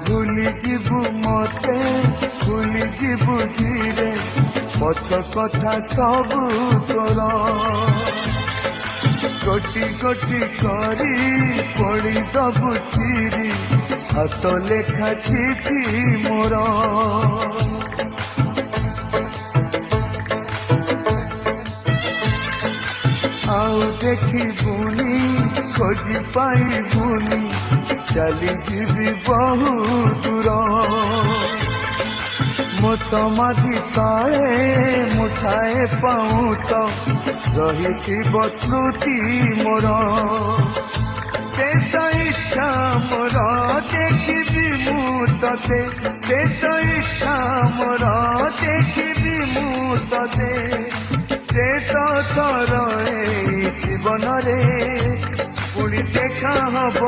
भूली जीवु मते भूली जीवु धीरे पछ कथा सबू तोर गोटी गोटी करी पड़ी दबु चिरी हाथ लेखा चिठी मोर आउ देखिबुनी खोजी पाइबुनी चली जीवी बहु दूर मो समाधि तले मुठाए पाउस रही स्मृति मोर शेष इच्छा मोर देखिबी मु तते शेष इच्छा मोर देखिबी मु तते शेष थर जीवन रे पुणी देखा हब।